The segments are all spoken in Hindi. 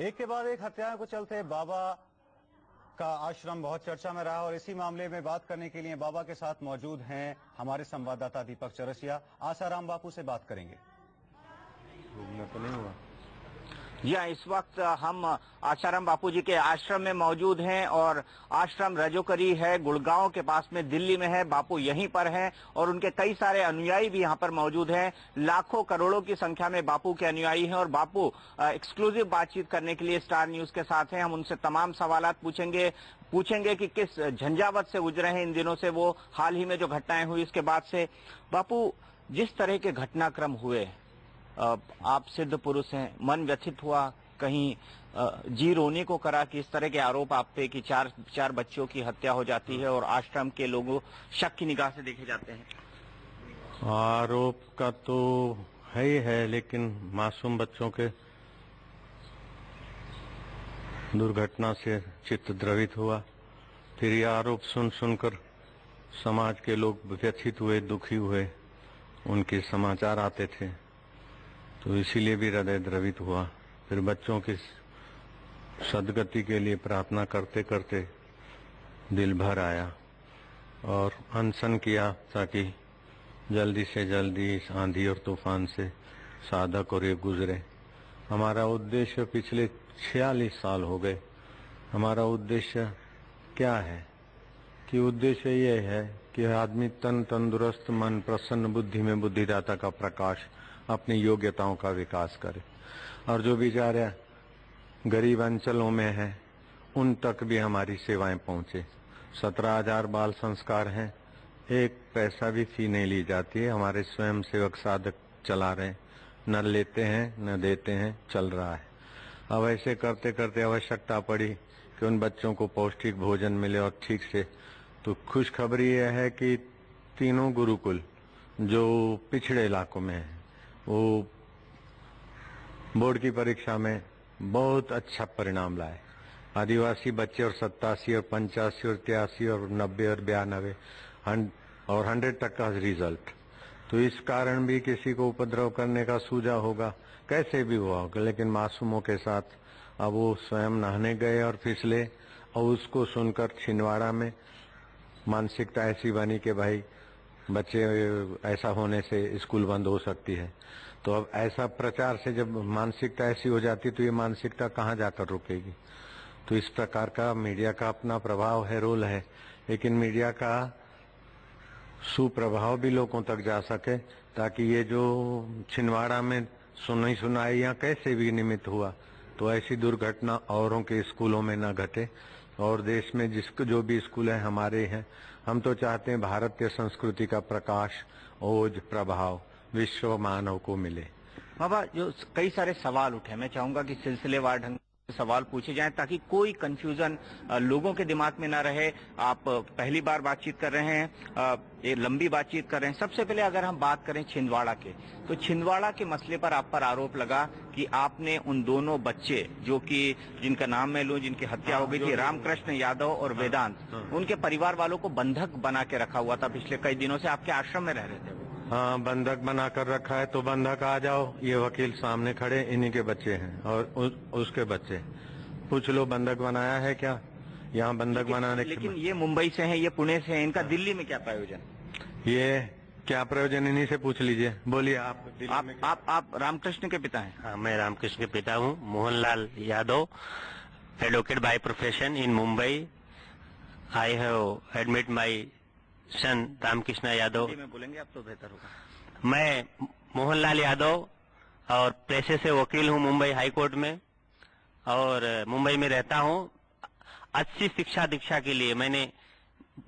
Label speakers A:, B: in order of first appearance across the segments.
A: एक के बाद एक हत्याओं को चलते बाबा का आश्रम बहुत चर्चा में रहा और इसी मामले में बात करने के लिए बाबा के साथ मौजूद हैं हमारे संवाददाता दीपक चौरसिया। आसाराम बापू से बात करेंगे।
B: घूमना तो नहीं हुआ।
C: या इस वक्त हम आसाराम बापू जी के आश्रम में मौजूद हैं और आश्रम रजोकरी है, गुड़गांव के पास में दिल्ली में है। बापू यहीं पर हैं और उनके कई सारे अनुयायी भी यहाँ पर मौजूद हैं। लाखों करोड़ों की संख्या में बापू के अनुयायी हैं और बापू एक्सक्लूसिव बातचीत करने के लिए स्टार न्यूज के साथ हैं। हम उनसे तमाम सवाल पूछेंगे कि किस झंझावत से गुजरे हैं इन दिनों से, वो हाल ही में जो घटनाएं हुई इसके बाद से। बापू, जिस तरह के घटनाक्रम हुए, आप सिद्ध पुरुष हैं, मन व्यथित हुआ, कहीं जी रोने को करा कि इस तरह के आरोप आप पे कि चार बच्चों की हत्या हो जाती है और आश्रम के लोगों शक की निगाह से देखे जाते हैं?
B: आरोप का तो है ही है, लेकिन मासूम बच्चों के दुर्घटना से चित्त द्रवित हुआ। फिर ये आरोप सुनकर समाज के लोग व्यथित हुए, दुखी हुए। उनके समाचार आते थे तो इसीलिए भी हृदय द्रवित हुआ। फिर बच्चों की सदगति के लिए प्रार्थना करते करते दिल भर आया और अनशन किया ताकि जल्दी से जल्दी इस आंधी और तूफान से साधक और ये गुजरे। हमारा उद्देश्य पिछले 46 साल हो गए। हमारा उद्देश्य क्या है कि उद्देश्य ये है कि आदमी तंदुरुस्त, मन प्रसन्न, बुद्धि में बुद्धिदाता का प्रकाश, अपनी योग्यताओं का विकास करे और जो बेचारे गरीब अंचलों में हैं उन तक भी हमारी सेवाएं पहुंचे। 17,000 बाल संस्कार हैं, एक पैसा भी फी नहीं ली जाती है। हमारे स्वयं सेवक साधक चला रहे हैं, न लेते हैं न देते हैं, चल रहा है। अब ऐसे करते करते आवश्यकता पड़ी कि उन बच्चों को पौष्टिक भोजन मिले और ठीक से। तो खुशखबरी यह है कि तीनों गुरुकुल जो पिछड़े इलाकों में है वो बोर्ड की परीक्षा में बहुत अच्छा परिणाम लाए। आदिवासी बच्चे और 87 और 85 और 83 और 90 और 92 और 100 तक का रिजल्ट। तो इस कारण भी किसी को उपद्रव करने का सूझा होगा, कैसे भी हुआ होगा, लेकिन मासूमों के साथ अब वो स्वयं नहाने गए और फिसले और उसको सुनकर छिंदवाड़ा में मानसिकता ऐसी बनी कि भाई बच्चे ऐसा होने से स्कूल बंद हो सकती है। तो अब ऐसा प्रचार से जब मानसिकता ऐसी हो जाती तो ये मानसिकता कहाँ जाकर रुकेगी। तो इस प्रकार का मीडिया का अपना प्रभाव है, रोल है, लेकिन मीडिया का सुप्रभाव भी लोगों तक जा सके ताकि ये जो छिंदवाड़ा में सुनाई या कैसे भी निमित्त हुआ तो ऐसी दुर्घटना औरों के स्कूलों में न घटे और देश में जो भी स्कूल हैं हमारे हैं। हम तो चाहते हैं भारतीय संस्कृति का प्रकाश, ओज, प्रभाव विश्व मानव को मिले।
C: बाबा, जो कई सारे सवाल उठे, मैं चाहूंगा कि सिलसिलेवार ढंग से सवाल पूछे जाएं ताकि कोई कंफ्यूजन लोगों के दिमाग में ना रहे। आप पहली बार बातचीत कर रहे हैं, ये लंबी बातचीत कर रहे हैं। सबसे पहले अगर हम बात करें छिंदवाड़ा के, तो छिंदवाड़ा के मसले पर आप पर आरोप लगा कि आपने उन दोनों बच्चे जो कि जिनका नाम मैं लूं, जिनकी हत्या हो गई थी, रामकृष्ण यादव और वेदांत, उनके परिवार वालों को बंधक बना के रखा हुआ था। पिछले कई दिनों से आपके आश्रम में रह रहे थे।
B: हाँ, बंधक बना कर रखा है। तो बंधक आ जाओ, ये वकील सामने खड़े, इन्हीं के बच्चे हैं और उसके बच्चे। पूछ लो बंधक बनाया है क्या यहाँ बंधक बनाने।
C: लेकिन ये मुंबई से हैं, ये पुणे से हैं, इनका दिल्ली में क्या प्रयोजन?
B: ये क्या प्रयोजन इन्हीं से पूछ लीजिए। बोलिए
C: आप रामकृष्ण के पिता हैं?
D: हाँ, मैं रामकृष्ण के पिता हूँ, Mohanlal Yadav, advocate by profession in Mumbai. I have admit my son Ramakrishna Yadav.
C: में बोलेंगे आप तो बेहतर होगा।
D: मैं मोहनलाल यादव और पेशे से वकील हूँ मुंबई हाई कोर्ट में और मुंबई में रहता हूँ। अच्छी शिक्षा दीक्षा के लिए मैंने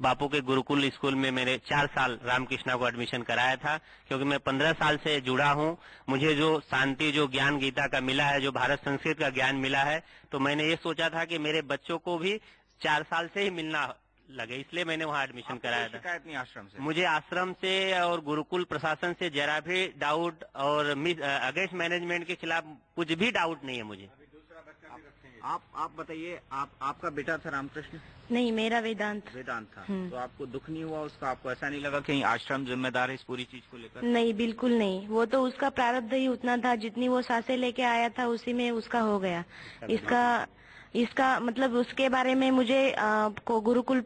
D: बापू के गुरुकुल स्कूल में मेरे 4 साल रामकृष्णा को एडमिशन कराया था, क्योंकि मैं 15 साल से जुड़ा हूँ। मुझे जो शांति, जो ज्ञान गीता का मिला है, जो भारत संस्कृत का ज्ञान मिला है, तो मैंने ये सोचा था कि मेरे बच्चों को भी 4 साल से ही मिलना लगे, इसलिए मैंने वहाँ एडमिशन कराया था।
C: शिकायत नहीं आश्रम से? मुझे
D: आश्रम से और गुरुकुल प्रशासन से जरा भी डाउट और अगेंस्ट मैनेजमेंट के खिलाफ कुछ भी डाउट नहीं है मुझे।
C: आप बताइए, आपका बेटा था रामकृष्ण?
E: नहीं, मेरा वेदांत।
C: वेदांत था। तो आपको दुख नहीं हुआ उसका? आपको ऐसा नहीं लगा कहीं आश्रम जिम्मेदार है इस पूरी चीज को लेकर?
E: नहीं, बिल्कुल नहीं। वो तो उसका प्रारब्ध ही उतना था, जितनी वो सांसें लेके आया था उसी में उसका हो गया। इसका मतलब उसके बारे में मुझे गुरुकुल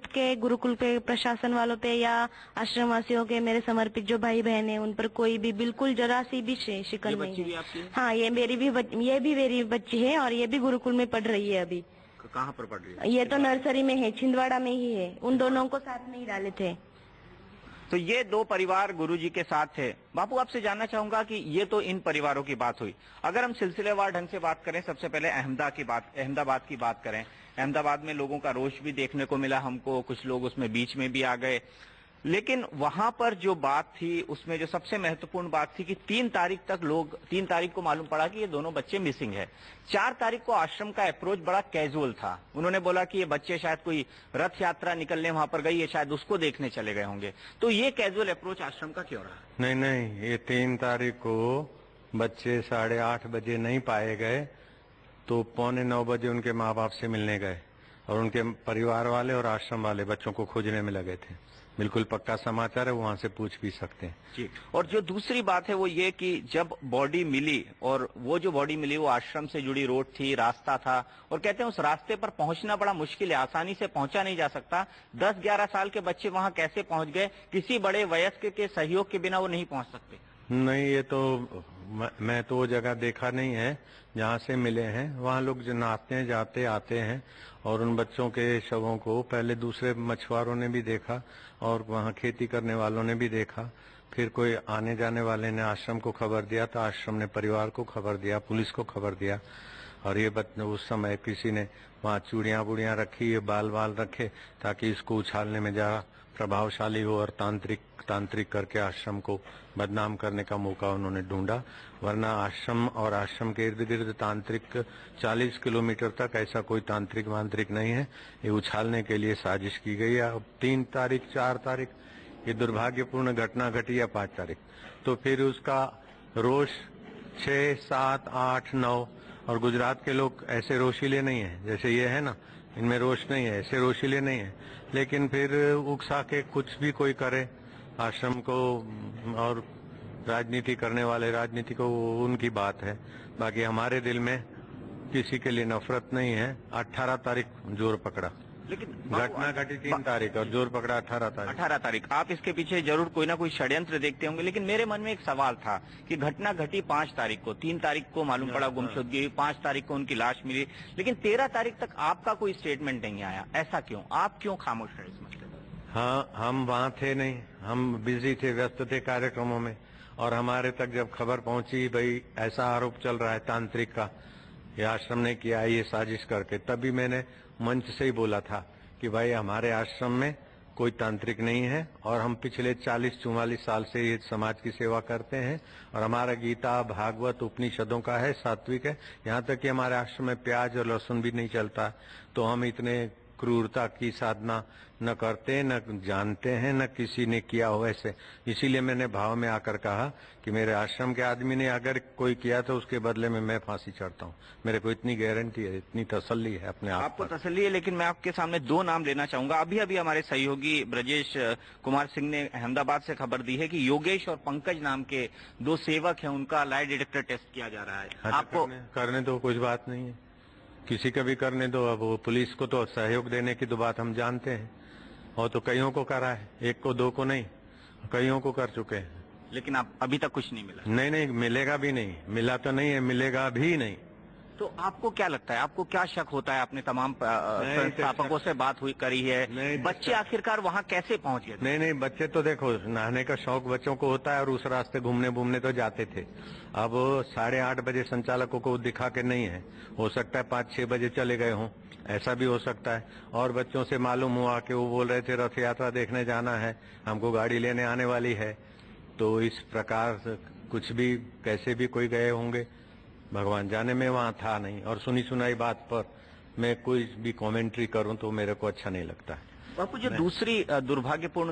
E: के प्रशासन वालों पे या आश्रम वासियों के मेरे समर्पित जो भाई बहन है उन पर कोई भी बिल्कुल जरा सी भी शिकन नहीं है। हाँ, ये भी मेरी बच्ची है और ये भी गुरुकुल में पढ़ रही है अभी।
C: कहाँ पर पढ़ रही है?
E: ये तो नर्सरी में है, छिंदवाड़ा में ही है। उन दोनों को साथ में ही डाले थे।
C: तो ये दो परिवार गुरुजी के साथ थे। बापू, आपसे जानना चाहूंगा कि ये तो इन परिवारों की बात हुई। अगर हम सिलसिलेवार ढंग से बात करें, सबसे पहले अहमदाबाद की बात करें। अहमदाबाद में लोगों का रोष भी देखने को मिला हमको, कुछ लोग उसमें बीच में भी आ गए। लेकिन वहां पर जो बात थी उसमें जो सबसे महत्वपूर्ण बात थी कि 3 तारीख को मालूम पड़ा कि ये दोनों बच्चे मिसिंग है। 4 तारीख को आश्रम का अप्रोच बड़ा कैजुअल था। उन्होंने बोला कि ये बच्चे शायद कोई रथ यात्रा निकलने वहां पर गई है, शायद उसको देखने चले गए होंगे। तो ये कैजुअल अप्रोच आश्रम का क्यों रहा?
B: नहीं, ये 3 तारीख को बच्चे 8:30 बजे नहीं पाए गए, तो 8:45 बजे उनके माँ बाप से मिलने गए और उनके परिवार वाले और आश्रम वाले बच्चों को खोजने में लगे थे। बिल्कुल पक्का समाचार है, वहां से पूछ भी सकते हैं
C: जी। और जो दूसरी बात है वो ये कि जब बॉडी मिली, और वो जो बॉडी मिली वो आश्रम से जुड़ी रोड थी, रास्ता था, और कहते हैं उस रास्ते पर पहुंचना बड़ा मुश्किल है, आसानी से पहुंचा नहीं जा सकता। 10-11 साल के बच्चे वहां कैसे पहुंच गए? किसी बड़े वयस्क के सहयोग के बिना वो नहीं पहुंच सकते।
B: नहीं, ये तो मैं तो वो जगह देखा नहीं है जहाँ से मिले हैं। वहाँ लोग जो नहाते हैं, जाते आते हैं, और उन बच्चों के शवों को पहले दूसरे मछुआरों ने भी देखा और वहाँ खेती करने वालों ने भी देखा। फिर कोई आने जाने वाले ने आश्रम को खबर दिया, तो आश्रम ने परिवार को खबर दिया, पुलिस को खबर दिया। और ये उस समय किसी ने वहाँ चूड़ियाँ बुड़ियाँ रखी, ये बाल रखे, ताकि इसको उछालने में ज़्यादा प्रभावशाली हो और तांत्रिक करके आश्रम को बदनाम करने का मौका उन्होंने ढूंढा। वरना आश्रम और आश्रम के इर्द गिर्द तांत्रिक 40 किलोमीटर तक ऐसा कोई तांत्रिक मांत्रिक नहीं है। ये उछालने के लिए साजिश की गई है। अब 3 तारीख 4 तारीख ये दुर्भाग्यपूर्ण घटना घटी है, 5 तारीख तो फिर उसका रोष 6, 7, 8, 9 और गुजरात के लोग ऐसे रोशीले नहीं है जैसे ये है ना, इनमें रोष नहीं है, ऐसे रोशीले नहीं है। लेकिन फिर उकसा के कुछ भी कोई करे आश्रम को, और राजनीति करने वाले राजनीति को, उनकी बात है। बाकी हमारे दिल में किसी के लिए नफरत नहीं है। 18 तारीख जोर पकड़ा,
C: लेकिन
B: घटना घटी 3 तारीख और जोर पकड़ा 18 तारीख।
C: आप इसके पीछे जरूर कोई ना कोई षड्यंत्र देखते होंगे, लेकिन मेरे मन में एक सवाल था कि घटना घटी 5 तारीख को, 3 तारीख को मालूम पड़ा गुमशुदगी हुई, 5 तारीख को उनकी लाश मिली, लेकिन 13 तारीख तक आपका कोई स्टेटमेंट नहीं आया। ऐसा क्यों? आप क्यों खामोश रहे इस मसले पर?
B: हाँ, हम वहाँ थे नहीं, हम बिजी थे, व्यस्त थे कार्यक्रमों में। और हमारे तक जब खबर पहुंची भाई ऐसा आरोप चल रहा है तांत्रिक का, ये आश्रम ने किया है ये साजिश करके, तभी मैंने मंच से ही बोला था कि भाई हमारे आश्रम में कोई तांत्रिक नहीं है और हम पिछले 40-44 साल से ये समाज की सेवा करते हैं और हमारा गीता भागवत उपनिषदों का है, सात्विक है। यहाँ तक कि हमारे आश्रम में प्याज और लहसुन भी नहीं चलता। तो हम इतने क्रूरता की साधना न करते, न जानते हैं, न किसी ने किया हो ऐसे। इसीलिए मैंने भाव में आकर कहा कि मेरे आश्रम के आदमी ने अगर कोई किया तो उसके बदले में मैं फांसी चढ़ता हूँ। मेरे को इतनी गारंटी है, इतनी तसल्ली है अपने आप
C: आपको तसल्ली है। लेकिन मैं आपके सामने 2 नाम लेना चाहूंगा। अभी हमारे सहयोगी ब्रजेश कुमार सिंह ने अहमदाबाद से खबर दी है कि योगेश और पंकज नाम के 2 सेवक हैं, उनका लाई डिटेक्टर टेस्ट किया जा रहा है।
B: आपको करने तो कुछ बात नहीं है, किसी का भी करने दो। अब वो पुलिस को तो सहयोग देने की तो बात हम जानते हैं, और तो कईयों को करा है, 1 को 2 को नहीं, कईयों को कर चुके हैं।
C: लेकिन आप अभी तक कुछ नहीं मिला?
B: नहीं, मिलेगा भी नहीं, मिला तो नहीं है, मिलेगा भी नहीं।
C: तो आपको क्या लगता है, आपको क्या शक होता है? आपने तमाम संस्थापकों से बात करी है, बच्चे आखिरकार वहाँ कैसे पहुँच गए?
B: नहीं, बच्चे तो देखो, नहाने का शौक बच्चों को होता है और उस रास्ते घूमने तो जाते थे। अब 8:30 बजे संचालकों को दिखा के नहीं है, हो सकता है 5-6 बजे चले गए हों, ऐसा भी हो सकता है। और बच्चों से मालूम हुआ कि वो बोल रहे थे रथ यात्रा देखने जाना है, हमको गाड़ी लेने आने वाली है। तो इस प्रकार कुछ भी कैसे भी कोई गए होंगे, भगवान जाने। में वहाँ था नहीं, और सुनी सुनाई बात पर मैं कोई भी कमेंट्री करूं तो मेरे को अच्छा नहीं लगता है।
C: बापू, जो दूसरी दुर्भाग्यपूर्ण